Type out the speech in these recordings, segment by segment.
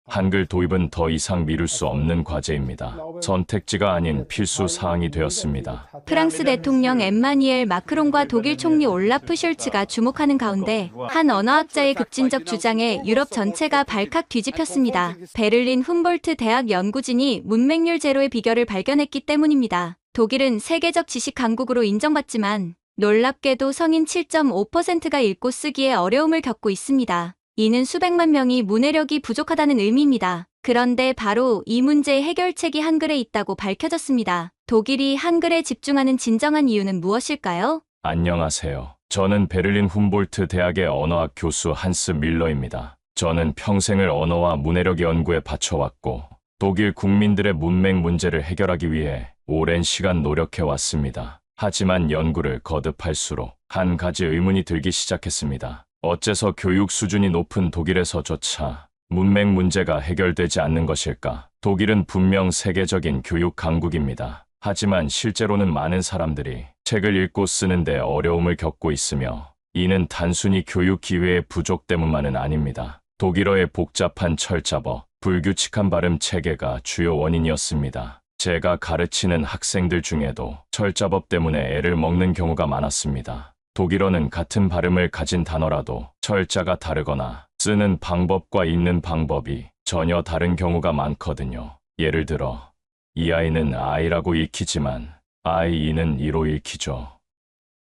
한글 도입은 더 이상 미룰 수 없는 과제입니다. 선택지가 아닌 필수 사항이 되었습니다. 프랑스 대통령 엠마뉘엘 마크롱과 독일 총리 올라프 숄츠가 주목하는 가운데 한 언어학자의 급진적 주장에 유럽 전체가 발칵 뒤집혔습니다. 베를린 훔볼트 대학 연구진이 문맹률 제로의 비결을 발견했기 때문입니다. 독일은 세계적 지식 강국으로 인정받지만 놀랍게도 성인 7.5%가 읽고 쓰기에 어려움을 겪고 있습니다. 이는 수백만 명이 문해력이 부족하다는 의미입니다. 그런데 바로 이 문제의 해결책이 한글에 있다고 밝혀졌습니다. 독일이 한글에 집중하는 진정한 이유는 무엇일까요? 안녕하세요. 저는 베를린 훔볼트 대학의 언어학 교수 한스 밀러입니다. 저는 평생을 언어와 문해력 연구에 바쳐왔고 독일 국민들의 문맹 문제를 해결하기 위해 오랜 시간 노력해왔습니다. 하지만 연구를 거듭할수록 한 가지 의문이 들기 시작했습니다. 어째서 교육 수준이 높은 독일에서조차 문맹 문제가 해결되지 않는 것일까? 독일은 분명 세계적인 교육 강국입니다. 하지만 실제로는 많은 사람들이 책을 읽고 쓰는데 어려움을 겪고 있으며 이는 단순히 교육 기회의 부족 때문만은 아닙니다. 독일어의 복잡한 철자법, 불규칙한 발음 체계가 주요 원인이었습니다. 제가 가르치는 학생들 중에도 철자법 때문에 애를 먹는 경우가 많았습니다. 독일어는 같은 발음을 가진 단어라도 철자가 다르거나 쓰는 방법과 읽는 방법이 전혀 다른 경우가 많거든요. 예를 들어 이 아이는 아이라고 읽히지만 아이는 이로 읽히죠.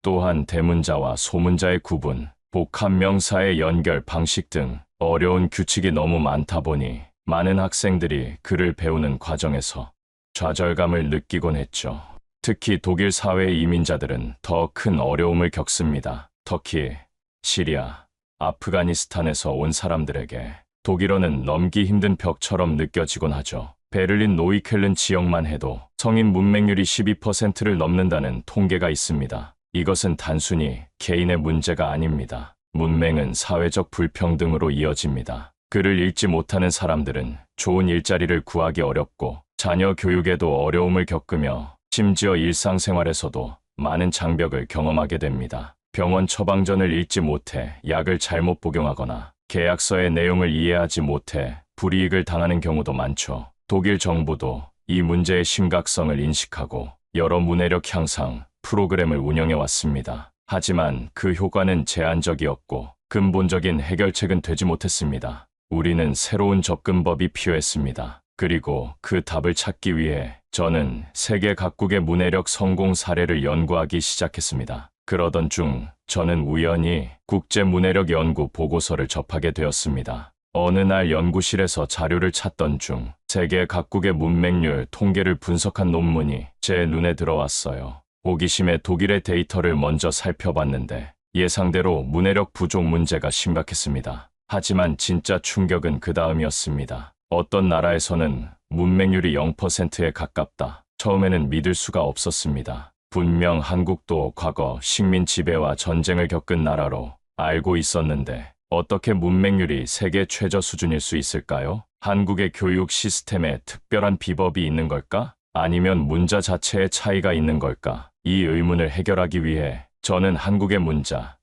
또한 대문자와 소문자의 구분, 복합명사의 연결 방식 등 어려운 규칙이 너무 많다 보니 많은 학생들이 글을 배우는 과정에서 좌절감을 느끼곤 했죠. 특히 독일 사회의 이민자들은 더 큰 어려움을 겪습니다. 터키, 시리아, 아프가니스탄에서 온 사람들에게 독일어는 넘기 힘든 벽처럼 느껴지곤 하죠. 베를린 노이켈른 지역만 해도 성인 문맹률이 12%를 넘는다는 통계가 있습니다. 이것은 단순히 개인의 문제가 아닙니다. 문맹은 사회적 불평등으로 이어집니다. 글을 읽지 못하는 사람들은 좋은 일자리를 구하기 어렵고 자녀 교육에도 어려움을 겪으며 심지어 일상생활에서도 많은 장벽을 경험하게 됩니다. 병원 처방전을 읽지 못해 약을 잘못 복용하거나 계약서의 내용을 이해하지 못해 불이익을 당하는 경우도 많죠. 독일 정부도 이 문제의 심각성을 인식하고 여러 문해력 향상 프로그램을 운영해 왔습니다. 하지만 그 효과는 제한적이었고 근본적인 해결책은 되지 못했습니다. 우리는 새로운 접근법이 필요했습니다. 그리고 그 답을 찾기 위해 저는 세계 각국의 문해력 성공 사례를 연구하기 시작했습니다. 그러던 중 저는 우연히 국제문해력 연구 보고서를 접하게 되었습니다. 어느 날 연구실에서 자료를 찾던 중 세계 각국의 문맹률 통계를 분석한 논문이 제 눈에 들어왔어요. 호기심에 독일의 데이터를 먼저 살펴봤는데 예상대로 문해력 부족 문제가 심각했습니다. 하지만 진짜 충격은 그 다음이었습니다. 어떤 나라에서는 문맹률이 0%에 가깝다. 처음에는 믿을 수가 없었습니다. 분명 한국도 과거 식민 지배와 전쟁을 겪은 나라로 알고 있었는데 어떻게 문맹률이 세계 최저 수준일 수 있을까요? 한국의 교육 시스템에 특별한 비법이 있는 걸까? 아니면 문자 자체에 차이가 있는 걸까? 이 의문을 해결하기 위해 저는 한국의 문자,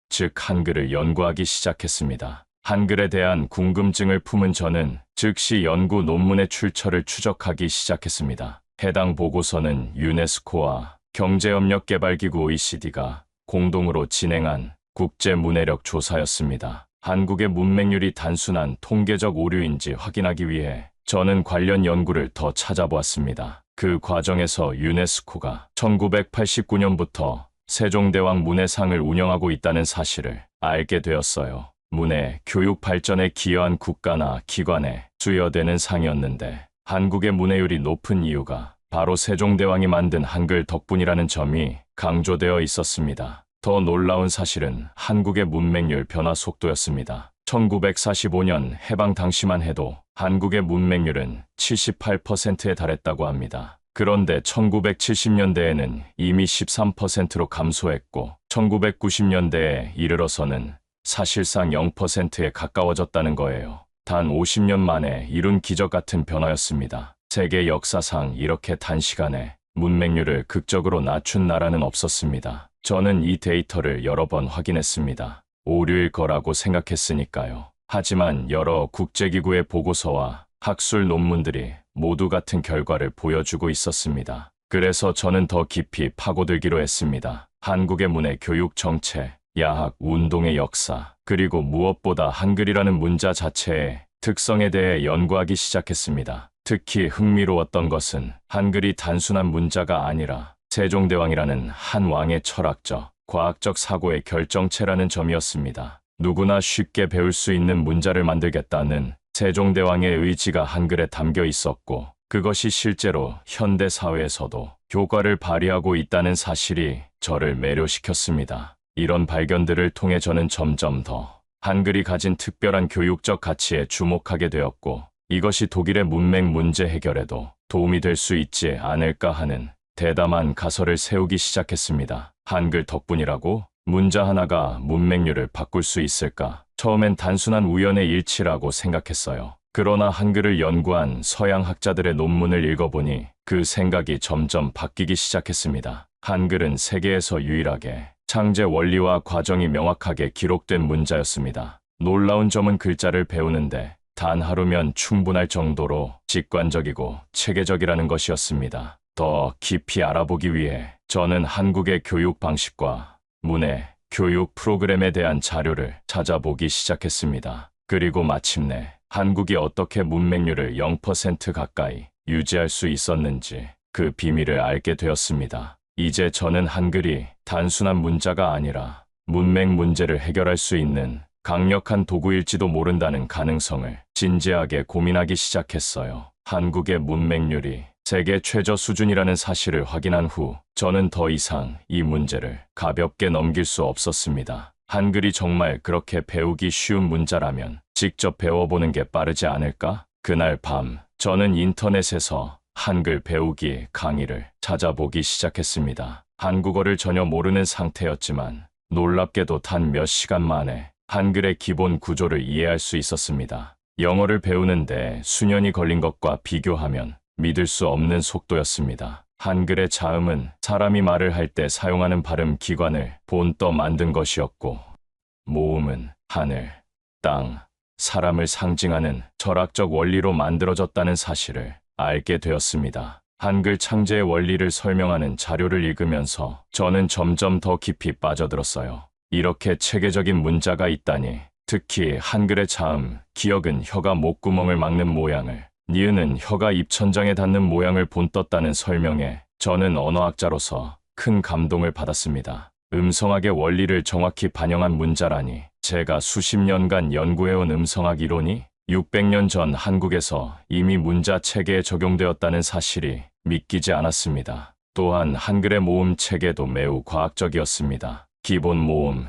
즉 한글을 연구하기 시작했습니다. 한글에 대한 궁금증을 품은 저는 즉시 연구 논문의 출처를 추적하기 시작했습니다. 해당 보고서는 유네스코와 경제협력개발기구 OECD가 공동으로 진행한 국제문해력 조사였습니다. 한국의 문맹률이 단순한 통계적 오류인지 확인하기 위해 저는 관련 연구를 더 찾아보았습니다. 그 과정에서 유네스코가 1989년부터 세종대왕 문해상을 운영하고 있다는 사실을 알게 되었어요. 문해, 교육 발전에 기여한 국가나 기관에 수여되는 상이었는데 한국의 문해율이 높은 이유가 바로 세종대왕이 만든 한글 덕분이라는 점이 강조되어 있었습니다. 더 놀라운 사실은 한국의 문맹률 변화 속도였습니다. 1945년 해방 당시만 해도 한국의 문맹률은 78%에 달했다고 합니다. 그런데 1970년대에는 이미 13%로 감소했고 1990년대에 이르러서는 사실상 0%에 가까워졌다는 거예요. 단 50년 만에 이룬 기적 같은 변화였습니다. 세계 역사상 이렇게 단시간에 문맹률을 극적으로 낮춘 나라는 없었습니다. 저는 이 데이터를 여러 번 확인했습니다. 오류일 거라고 생각했으니까요. 하지만 여러 국제기구의 보고서와 학술 논문들이 모두 같은 결과를 보여주고 있었습니다. 그래서 저는 더 깊이 파고들기로 했습니다. 한국의 문해 교육 정책, 야학 운동의 역사, 그리고 무엇보다 한글이라는 문자 자체의 특성에 대해 연구하기 시작했습니다. 특히 흥미로웠던 것은 한글이 단순한 문자가 아니라 세종대왕이라는 한 왕의 철학적, 과학적 사고의 결정체라는 점이었습니다. 누구나 쉽게 배울 수 있는 문자를 만들겠다는 세종대왕의 의지가 한글에 담겨 있었고, 그것이 실제로 현대 사회에서도 효과를 발휘하고 있다는 사실이 저를 매료시켰습니다. 이런 발견들을 통해 저는 점점 더 한글이 가진 특별한 교육적 가치에 주목하게 되었고, 이것이 독일의 문맹 문제 해결에도 도움이 될 수 있지 않을까 하는 대담한 가설을 세우기 시작했습니다. 한글 덕분이라고 문자 하나가 문맹률을 바꿀 수 있을까? 처음엔 단순한 우연의 일치라고 생각했어요. 그러나 한글을 연구한 서양 학자들의 논문을 읽어보니 그 생각이 점점 바뀌기 시작했습니다. 한글은 세계에서 유일하게 창제 원리와 과정이 명확하게 기록된 문자였습니다. 놀라운 점은 글자를 배우는데 단 하루면 충분할 정도로 직관적이고 체계적이라는 것이었습니다. 더 깊이 알아보기 위해 저는 한국의 교육 방식과 문해, 교육 프로그램에 대한 자료를 찾아보기 시작했습니다. 그리고 마침내 한국이 어떻게 문맹률을 0% 가까이 유지할 수 있었는지 그 비밀을 알게 되었습니다. 이제 저는 한글이 단순한 문자가 아니라 문맹 문제를 해결할 수 있는 강력한 도구일지도 모른다는 가능성을 진지하게 고민하기 시작했어요. 한국의 문맹률이 세계 최저 수준이라는 사실을 확인한 후 저는 더 이상 이 문제를 가볍게 넘길 수 없었습니다. 한글이 정말 그렇게 배우기 쉬운 문자라면 직접 배워보는 게 빠르지 않을까? 그날 밤 저는 인터넷에서 한글 배우기 강의를 찾아보기 시작했습니다. 한국어를 전혀 모르는 상태였지만 놀랍게도 단 몇 시간 만에 한글의 기본 구조를 이해할 수 있었습니다. 영어를 배우는데 수년이 걸린 것과 비교하면 믿을 수 없는 속도였습니다. 한글의 자음은 사람이 말을 할 때 사용하는 발음 기관을 본떠 만든 것이었고, 모음은 하늘, 땅, 사람을 상징하는 철학적 원리로 만들어졌다는 사실을 알게 되었습니다. 한글 창제의 원리를 설명하는 자료를 읽으면서 저는 점점 더 깊이 빠져들었어요. 이렇게 체계적인 문자가 있다니, 특히 한글의 자음, 기역은 혀가 목구멍을 막는 모양을, 니은은 혀가 입천장에 닿는 모양을 본떴다는 설명에 저는 언어학자로서 큰 감동을 받았습니다. 음성학의 원리를 정확히 반영한 문자라니, 제가 수십 년간 연구해온 음성학 이론이 600년 전 한국에서 이미 문자 체계에 적용되었다는 사실이 믿기지 않았습니다. 또한 한글의 모음 체계도 매우 과학적이었습니다. 기본 모음,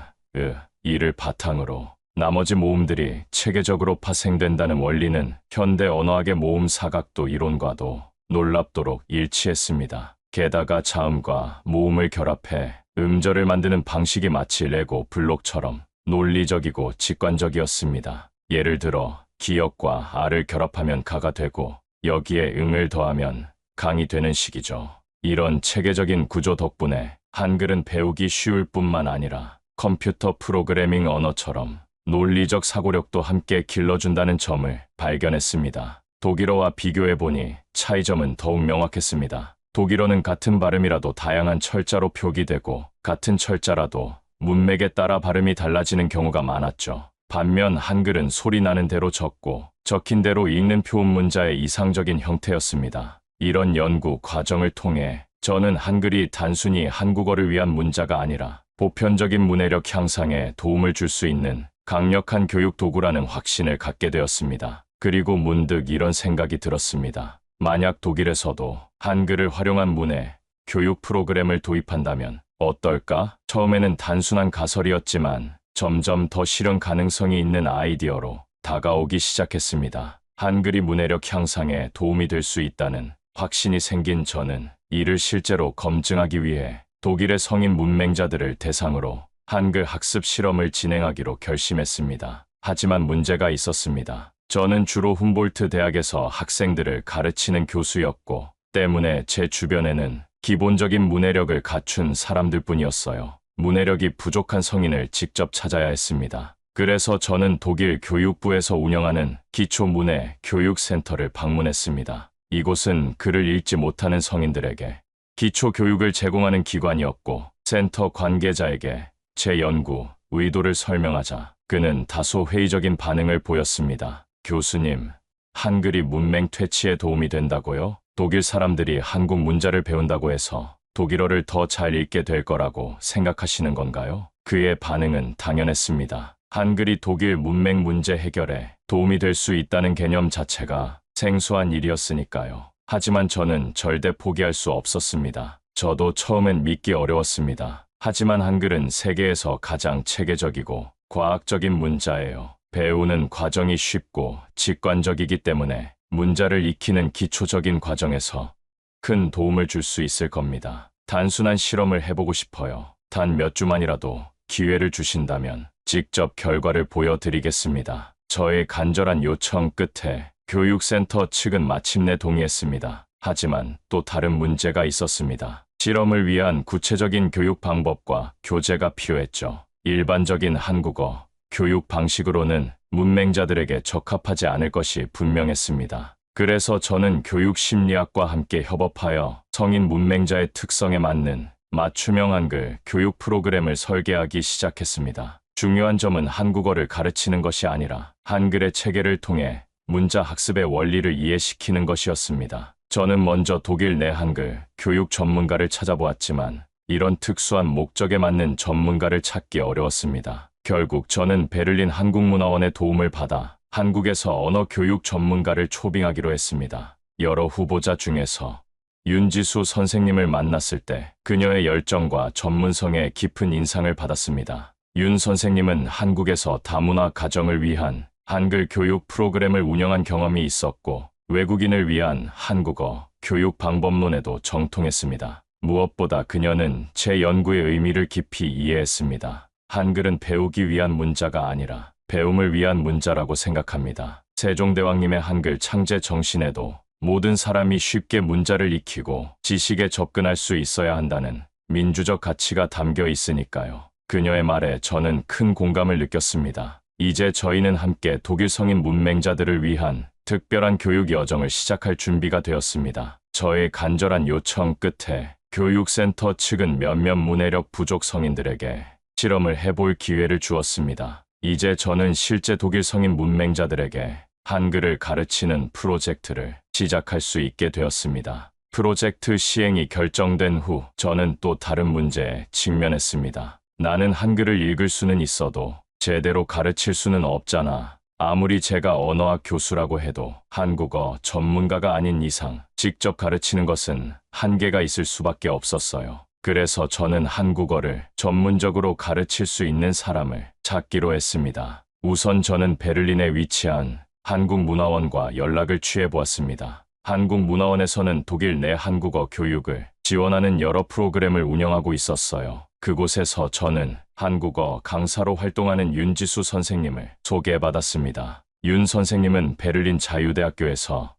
이를 바탕으로 나머지 모음들이 체계적으로 파생된다는 원리는 현대 언어학의 모음 사각도 이론과도 놀랍도록 일치했습니다. 게다가 자음과 모음을 결합해 음절을 만드는 방식이 마치 레고 블록처럼 논리적이고 직관적이었습니다. 예를 들어 기역과 아를 결합하면 가가 되고 여기에 응을 더하면 강이 되는 식이죠. 이런 체계적인 구조 덕분에 한글은 배우기 쉬울 뿐만 아니라 컴퓨터 프로그래밍 언어처럼 논리적 사고력도 함께 길러준다는 점을 발견했습니다. 독일어와 비교해보니 차이점은 더욱 명확했습니다. 독일어는 같은 발음이라도 다양한 철자로 표기되고 같은 철자라도 문맥에 따라 발음이 달라지는 경우가 많았죠. 반면 한글은 소리 나는 대로 적고 적힌 대로 읽는 표음 문자의 이상적인 형태였습니다. 이런 연구 과정을 통해 저는 한글이 단순히 한국어를 위한 문자가 아니라 보편적인 문해력 향상에 도움을 줄 수 있는 강력한 교육 도구라는 확신을 갖게 되었습니다. 그리고 문득 이런 생각이 들었습니다. 만약 독일에서도 한글을 활용한 문해, 교육 프로그램을 도입한다면 어떨까? 처음에는 단순한 가설이었지만 점점 더 실현 가능성이 있는 아이디어로 다가오기 시작했습니다. 한글이 문해력 향상에 도움이 될 수 있다는 확신이 생긴 저는 이를 실제로 검증하기 위해 독일의 성인 문맹자들을 대상으로 한글 학습 실험을 진행하기로 결심했습니다. 하지만 문제가 있었습니다. 저는 주로 훔볼트 대학에서 학생들을 가르치는 교수였고, 때문에 제 주변에는 기본적인 문해력을 갖춘 사람들뿐이었어요. 문해력이 부족한 성인을 직접 찾아야 했습니다. 그래서 저는 독일 교육부에서 운영하는 기초문해 교육센터를 방문했습니다. 이곳은 글을 읽지 못하는 성인들에게 기초 교육을 제공하는 기관이었고, 센터 관계자에게 제 연구 의도를 설명하자 그는 다소 회의적인 반응을 보였습니다. 교수님, 한글이 문맹 퇴치에 도움이 된다고요? 독일 사람들이 한국 문자를 배운다고 해서 독일어를 더 잘 읽게 될 거라고 생각하시는 건가요? 그의 반응은 당연했습니다. 한글이 독일 문맹 문제 해결에 도움이 될 수 있다는 개념 자체가 생소한 일이었으니까요. 하지만 저는 절대 포기할 수 없었습니다. 저도 처음엔 믿기 어려웠습니다. 하지만 한글은 세계에서 가장 체계적이고 과학적인 문자예요. 배우는 과정이 쉽고 직관적이기 때문에 문자를 익히는 기초적인 과정에서 큰 도움을 줄 수 있을 겁니다. 단순한 실험을 해보고 싶어요. 단 몇 주만이라도 기회를 주신다면 직접 결과를 보여드리겠습니다. 저의 간절한 요청 끝에 교육센터 측은 마침내 동의했습니다. 하지만 또 다른 문제가 있었습니다. 실험을 위한 구체적인 교육 방법과 교재가 필요했죠. 일반적인 한국어 교육 방식으로는 문맹자들에게 적합하지 않을 것이 분명했습니다. 그래서 저는 교육심리학과 함께 협업하여 성인 문맹자의 특성에 맞는 맞춤형 한글 교육 프로그램을 설계하기 시작했습니다. 중요한 점은 한국어를 가르치는 것이 아니라 한글의 체계를 통해 문자 학습의 원리를 이해시키는 것이었습니다. 저는 먼저 독일 내 한글 교육 전문가를 찾아보았지만 이런 특수한 목적에 맞는 전문가를 찾기 어려웠습니다. 결국 저는 베를린 한국문화원의 도움을 받아 한국에서 언어교육 전문가를 초빙하기로 했습니다. 여러 후보자 중에서 윤지수 선생님을 만났을 때 그녀의 열정과 전문성에 깊은 인상을 받았습니다. 윤 선생님은 한국에서 다문화 가정을 위한 한글 교육 프로그램을 운영한 경험이 있었고, 외국인을 위한 한국어 교육 방법론에도 정통했습니다. 무엇보다 그녀는 제 연구의 의미를 깊이 이해했습니다. 한글은 배우기 위한 문자가 아니라 배움을 위한 문자라고 생각합니다. 세종대왕님의 한글 창제 정신에도 모든 사람이 쉽게 문자를 익히고 지식에 접근할 수 있어야 한다는 민주적 가치가 담겨 있으니까요. 그녀의 말에 저는 큰 공감을 느꼈습니다. 이제 저희는 함께 독일 성인 문맹자들을 위한 특별한 교육 여정을 시작할 준비가 되었습니다. 저의 간절한 요청 끝에 교육센터 측은 몇몇 문해력 부족 성인들에게 실험을 해볼 기회를 주었습니다. 이제 저는 실제 독일 성인 문맹자들에게 한글을 가르치는 프로젝트를 시작할 수 있게 되었습니다. 프로젝트 시행이 결정된 후 저는 또 다른 문제에 직면했습니다. 나는 한글을 읽을 수는 있어도 제대로 가르칠 수는 없잖아. 아무리 제가 언어학 교수라고 해도 한국어 전문가가 아닌 이상 직접 가르치는 것은 한계가 있을 수밖에 없었어요. 그래서 저는 한국어를 전문적으로 가르칠 수 있는 사람을 찾기로 했습니다. 우선 저는 베를린에 위치한 한국문화원과 연락을 취해보았습니다. 한국문화원에서는 독일 내 한국어 교육을 지원하는 여러 프로그램을 운영하고 있었어요. 그곳에서 저는 한국어 강사로 활동하는 윤지수 선생님을 소개받았습니다. 윤 선생님은 베를린 자유대학교에서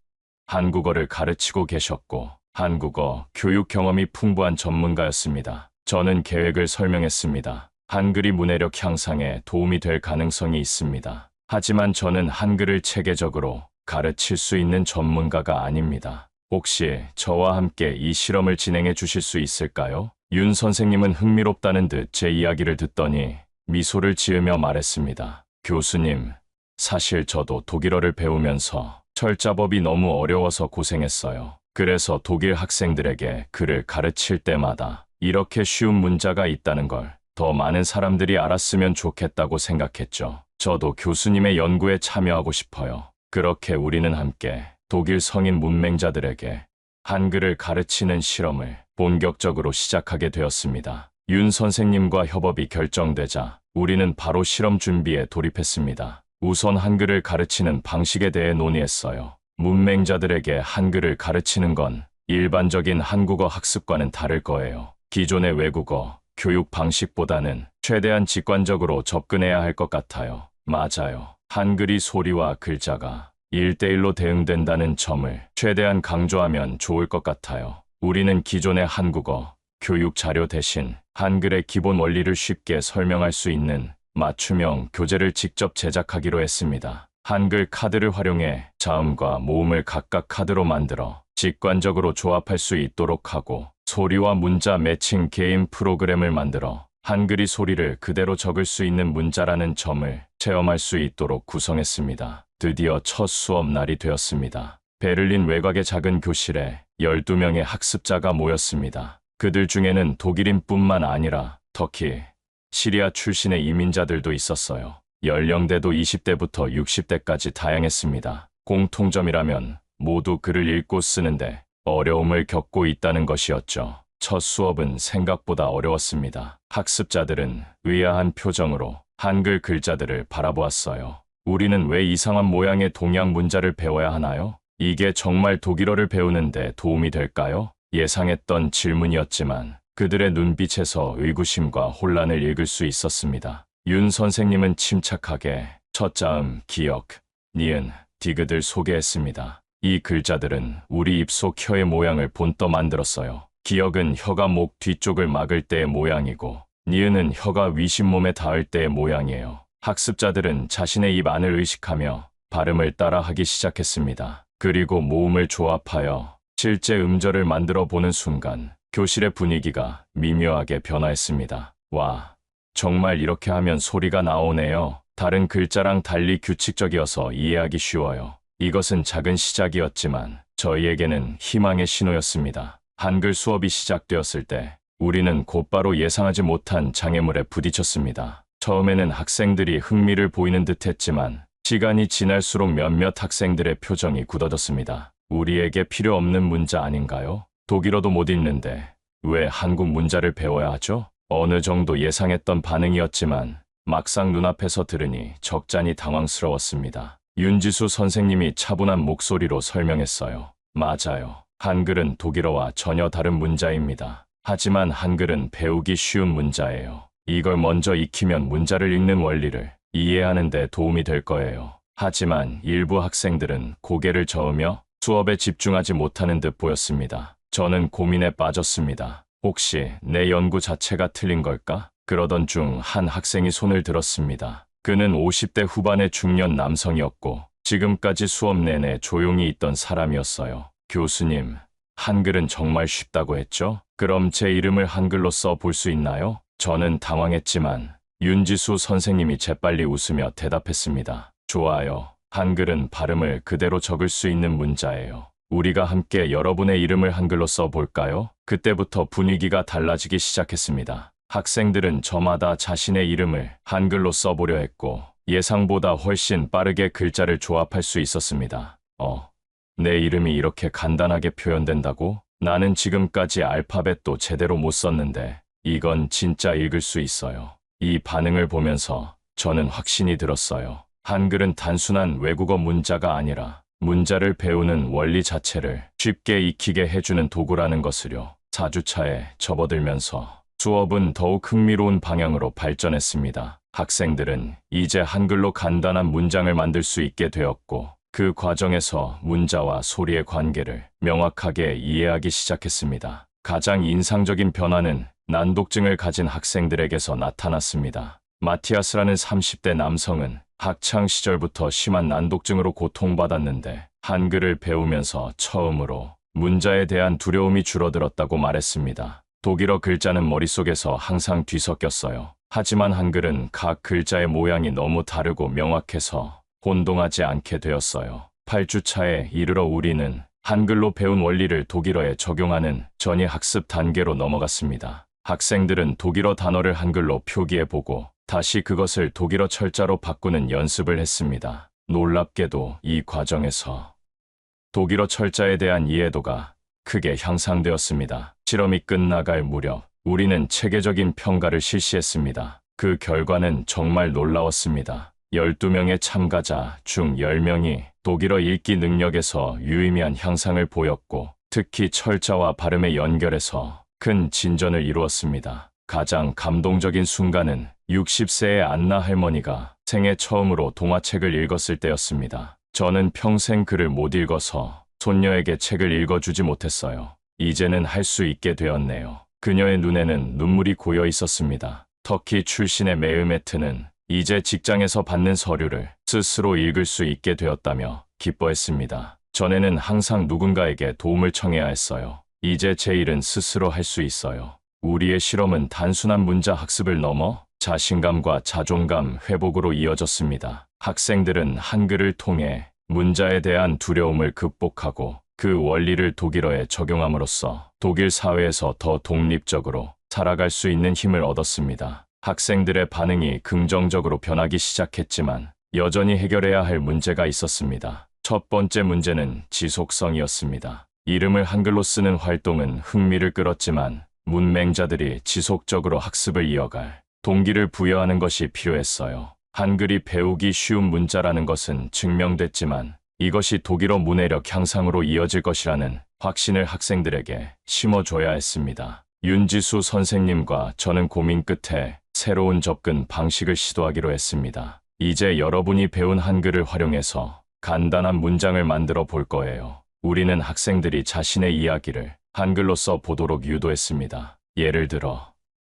한국어를 가르치고 계셨고 한국어 교육 경험이 풍부한 전문가였습니다. 저는 계획을 설명했습니다. 한글이 문해력 향상에 도움이 될 가능성이 있습니다. 하지만 저는 한글을 체계적으로 가르칠 수 있는 전문가가 아닙니다. 혹시 저와 함께 이 실험을 진행해 주실 수 있을까요? 윤 선생님은 흥미롭다는 듯 제 이야기를 듣더니 미소를 지으며 말했습니다. 교수님, 사실 저도 독일어를 배우면서 철자법이 너무 어려워서 고생했어요. 그래서 독일 학생들에게 글을 가르칠 때마다 이렇게 쉬운 문자가 있다는 걸 더 많은 사람들이 알았으면 좋겠다고 생각했죠. 저도 교수님의 연구에 참여하고 싶어요. 그렇게 우리는 함께 독일 성인 문맹자들에게 한글을 가르치는 실험을 본격적으로 시작하게 되었습니다. 윤 선생님과 협업이 결정되자 우리는 바로 실험 준비에 돌입했습니다. 우선 한글을 가르치는 방식에 대해 논의했어요. 문맹자들에게 한글을 가르치는 건 일반적인 한국어 학습과는 다를 거예요. 기존의 외국어 교육 방식보다는 최대한 직관적으로 접근해야 할 것 같아요. 맞아요. 한글이 소리와 글자가 1대1로 대응된다는 점을 최대한 강조하면 좋을 것 같아요. 우리는 기존의 한국어 교육 자료 대신 한글의 기본 원리를 쉽게 설명할 수 있는 맞춤형 교재를 직접 제작하기로 했습니다. 한글 카드를 활용해 자음과 모음을 각각 카드로 만들어 직관적으로 조합할 수 있도록 하고 소리와 문자 매칭 게임 프로그램을 만들어 한글이 소리를 그대로 적을 수 있는 문자라는 점을 체험할 수 있도록 구성했습니다. 드디어 첫 수업 날이 되었습니다. 베를린 외곽의 작은 교실에 12명의 학습자가 모였습니다. 그들 중에는 독일인뿐만 아니라 터키, 시리아 출신의 이민자들도 있었어요. 연령대도 20대부터 60대까지 다양했습니다. 공통점이라면 모두 글을 읽고 쓰는데 어려움을 겪고 있다는 것이었죠. 첫 수업은 생각보다 어려웠습니다. 학습자들은 의아한 표정으로 한글 글자들을 바라보았어요. 우리는 왜 이상한 모양의 동양 문자를 배워야 하나요? 이게 정말 독일어를 배우는데 도움이 될까요? 예상했던 질문이었지만 그들의 눈빛에서 의구심과 혼란을 읽을 수 있었습니다. 윤 선생님은 침착하게 첫 자음, 기역, 니은, 디귿을 소개했습니다. 이 글자들은 우리 입속 혀의 모양을 본떠 만들었어요. 기역은 혀가 목 뒤쪽을 막을 때의 모양이고 니은은 혀가 위심몸에 닿을 때의 모양이에요. 학습자들은 자신의 입 안을 의식하며 발음을 따라하기 시작했습니다. 그리고 모음을 조합하여 실제 음절을 만들어 보는 순간 교실의 분위기가 미묘하게 변화했습니다. 와, 정말 이렇게 하면 소리가 나오네요. 다른 글자랑 달리 규칙적이어서 이해하기 쉬워요. 이것은 작은 시작이었지만 저희에게는 희망의 신호였습니다. 한글 수업이 시작되었을 때 우리는 곧바로 예상하지 못한 장애물에 부딪혔습니다. 처음에는 학생들이 흥미를 보이는 듯 했지만 시간이 지날수록 몇몇 학생들의 표정이 굳어졌습니다. 우리에게 필요 없는 문자 아닌가요? 독일어도 못 읽는데 왜 한국 문자를 배워야 하죠? 어느 정도 예상했던 반응이었지만 막상 눈앞에서 들으니 적잖이 당황스러웠습니다. 윤지수 선생님이 차분한 목소리로 설명했어요. 맞아요. 한글은 독일어와 전혀 다른 문자입니다. 하지만 한글은 배우기 쉬운 문자예요. 이걸 먼저 익히면 문자를 읽는 원리를 이해하는 데 도움이 될 거예요. 하지만 일부 학생들은 고개를 저으며 수업에 집중하지 못하는 듯 보였습니다. 저는 고민에 빠졌습니다. 혹시 내 연구 자체가 틀린 걸까? 그러던 중 한 학생이 손을 들었습니다. 그는 50대 후반의 중년 남성이었고 지금까지 수업 내내 조용히 있던 사람이었어요. 교수님, 한글은 정말 쉽다고 했죠? 그럼 제 이름을 한글로 써 볼 수 있나요? 저는 당황했지만 윤지수 선생님이 재빨리 웃으며 대답했습니다. 좋아요. 한글은 발음을 그대로 적을 수 있는 문자예요. 우리가 함께 여러분의 이름을 한글로 써볼까요? 그때부터 분위기가 달라지기 시작했습니다. 학생들은 저마다 자신의 이름을 한글로 써보려 했고 예상보다 훨씬 빠르게 글자를 조합할 수 있었습니다. 내 이름이 이렇게 간단하게 표현된다고? 나는 지금까지 알파벳도 제대로 못 썼는데 이건 진짜 읽을 수 있어요. 이 반응을 보면서 저는 확신이 들었어요. 한글은 단순한 외국어 문자가 아니라 문자를 배우는 원리 자체를 쉽게 익히게 해주는 도구라는 것을요. 4주차에 접어들면서 수업은 더욱 흥미로운 방향으로 발전했습니다. 학생들은 이제 한글로 간단한 문장을 만들 수 있게 되었고 그 과정에서 문자와 소리의 관계를 명확하게 이해하기 시작했습니다. 가장 인상적인 변화는 난독증을 가진 학생들에게서 나타났습니다. 마티아스라는 30대 남성은 학창 시절부터 심한 난독증으로 고통받았는데 한글을 배우면서 처음으로 문자에 대한 두려움이 줄어들었다고 말했습니다. 독일어 글자는 머릿속에서 항상 뒤섞였어요. 하지만 한글은 각 글자의 모양이 너무 다르고 명확해서 혼동하지 않게 되었어요. 8주차에 이르러 우리는 한글로 배운 원리를 독일어에 적용하는 전이 학습 단계로 넘어갔습니다. 학생들은 독일어 단어를 한글로 표기해보고 다시 그것을 독일어 철자로 바꾸는 연습을 했습니다. 놀랍게도 이 과정에서 독일어 철자에 대한 이해도가 크게 향상되었습니다. 실험이 끝나갈 무렵 우리는 체계적인 평가를 실시했습니다. 그 결과는 정말 놀라웠습니다. 12명의 참가자 중 10명이 독일어 읽기 능력에서 유의미한 향상을 보였고 특히 철자와 발음의 연결에서 큰 진전을 이루었습니다. 가장 감동적인 순간은 60세의 안나 할머니가 생애 처음으로 동화책을 읽었을 때였습니다. 저는 평생 글을 못 읽어서 손녀에게 책을 읽어주지 못했어요. 이제는 할 수 있게 되었네요. 그녀의 눈에는 눈물이 고여 있었습니다. 터키 출신의 메흐메트는 이제 직장에서 받는 서류를 스스로 읽을 수 있게 되었다며 기뻐했습니다. 전에는 항상 누군가에게 도움을 청해야 했어요. 이제 제 일은 스스로 할 수 있어요. 우리의 실험은 단순한 문자 학습을 넘어 자신감과 자존감 회복으로 이어졌습니다. 학생들은 한글을 통해 문자에 대한 두려움을 극복하고 그 원리를 독일어에 적용함으로써 독일 사회에서 더 독립적으로 살아갈 수 있는 힘을 얻었습니다. 학생들의 반응이 긍정적으로 변하기 시작했지만 여전히 해결해야 할 문제가 있었습니다. 첫 번째 문제는 지속성이었습니다. 이름을 한글로 쓰는 활동은 흥미를 끌었지만 문맹자들이 지속적으로 학습을 이어갈 동기를 부여하는 것이 필요했어요. 한글이 배우기 쉬운 문자라는 것은 증명됐지만 이것이 독일어 문해력 향상으로 이어질 것이라는 확신을 학생들에게 심어줘야 했습니다. 윤지수 선생님과 저는 고민 끝에 새로운 접근 방식을 시도하기로 했습니다. 이제 여러분이 배운 한글을 활용해서 간단한 문장을 만들어 볼 거예요. 우리는 학생들이 자신의 이야기를 한글로 써 보도록 유도했습니다. 예를 들어,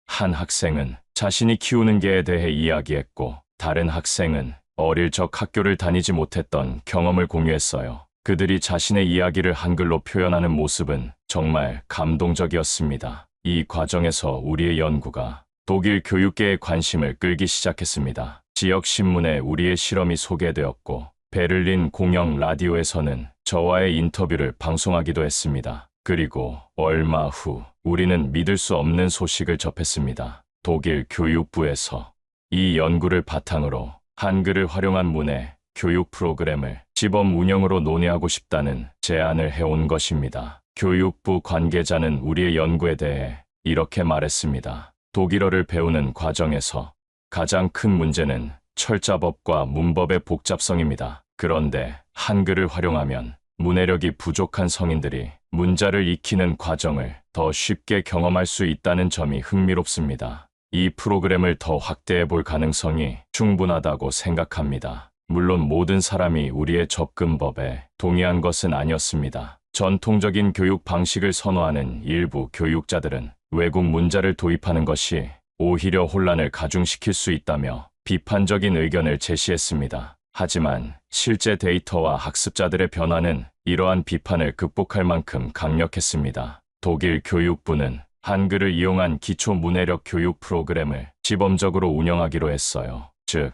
한 학생은 자신이 키우는 개에 대해 이야기했고, 다른 학생은 어릴 적 학교를 다니지 못했던 경험을 공유했어요. 그들이 자신의 이야기를 한글로 표현하는 모습은 정말 감동적이었습니다. 이 과정에서 우리의 연구가 독일 교육계의 관심을 끌기 시작했습니다. 지역 신문에 우리의 실험이 소개되었고, 베를린 공영 라디오에서는 저와의 인터뷰를 방송하기도 했습니다. 그리고 얼마 후 우리는 믿을 수 없는 소식을 접했습니다. 독일 교육부에서 이 연구를 바탕으로 한글을 활용한 문해 교육 프로그램을 시범 운영으로 논의하고 싶다는 제안을 해온 것입니다. 교육부 관계자는 우리의 연구에 대해 이렇게 말했습니다. 독일어를 배우는 과정에서 가장 큰 문제는 철자법과 문법의 복잡성입니다. 그런데 한글을 활용하면 문해력이 부족한 성인들이 문자를 익히는 과정을 더 쉽게 경험할 수 있다는 점이 흥미롭습니다. 이 프로그램을 더 확대해 볼 가능성이 충분하다고 생각합니다. 물론 모든 사람이 우리의 접근법에 동의한 것은 아니었습니다. 전통적인 교육 방식을 선호하는 일부 교육자들은 외국 문자를 도입하는 것이 오히려 혼란을 가중시킬 수 있다며 비판적인 의견을 제시했습니다. 하지만 실제 데이터와 학습자들의 변화는 이러한 비판을 극복할 만큼 강력했습니다. 독일 교육부는 한글을 이용한 기초 문해력 교육 프로그램을 시범적으로 운영하기로 했어요. 즉,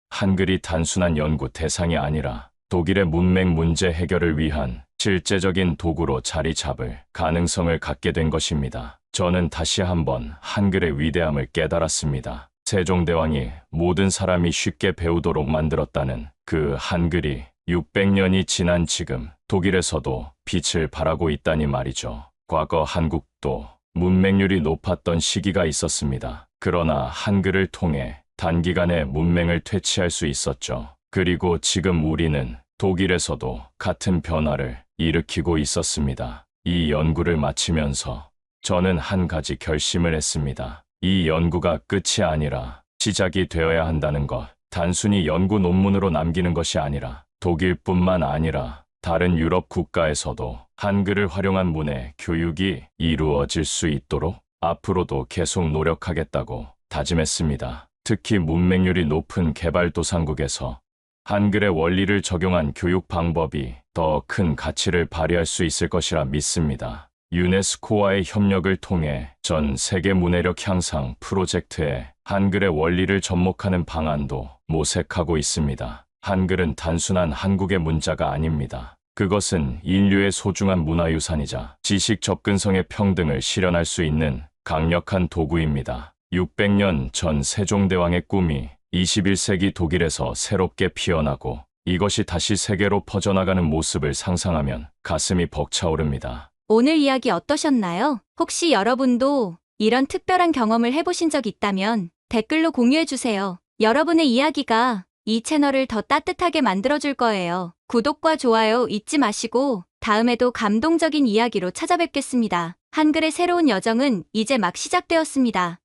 한글이 단순한 연구 대상이 아니라 독일의 문맹 문제 해결을 위한 실제적인 도구로 자리 잡을 가능성을 갖게 된 것입니다. 저는 다시 한번 한글의 위대함을 깨달았습니다. 세종대왕이 모든 사람이 쉽게 배우도록 만들었다는 그 한글이 600년이 지난 지금 독일에서도 빛을 발하고 있다니 말이죠. 과거 한국도 문맹률이 높았던 시기가 있었습니다. 그러나 한글을 통해 단기간에 문맹을 퇴치할 수 있었죠. 그리고 지금 우리는 독일에서도 같은 변화를 일으키고 있었습니다. 이 연구를 마치면서 저는 한 가지 결심을 했습니다. 이 연구가 끝이 아니라 시작이 되어야 한다는 것. 단순히 연구 논문으로 남기는 것이 아니라 독일뿐만 아니라 다른 유럽 국가에서도 한글을 활용한 문해 교육이 이루어질 수 있도록 앞으로도 계속 노력하겠다고 다짐했습니다. 특히 문맹률이 높은 개발도상국에서 한글의 원리를 적용한 교육 방법이 더 큰 가치를 발휘할 수 있을 것이라 믿습니다. 유네스코와의 협력을 통해 전 세계 문해력 향상 프로젝트에 한글의 원리를 접목하는 방안도 모색하고 있습니다. 한글은 단순한 한국의 문자가 아닙니다. 그것은 인류의 소중한 문화유산이자 지식 접근성의 평등을 실현할 수 있는 강력한 도구입니다. 600년 전 세종대왕의 꿈이 21세기 독일에서 새롭게 피어나고 이것이 다시 세계로 퍼져나가는 모습을 상상하면 가슴이 벅차오릅니다. 오늘 이야기 어떠셨나요? 혹시 여러분도 이런 특별한 경험을 해보신 적 있다면 댓글로 공유해주세요. 여러분의 이야기가 이 채널을 더 따뜻하게 만들어줄 거예요. 구독과 좋아요 잊지 마시고 다음에도 감동적인 이야기로 찾아뵙겠습니다. 한글의 새로운 여정은 이제 막 시작되었습니다.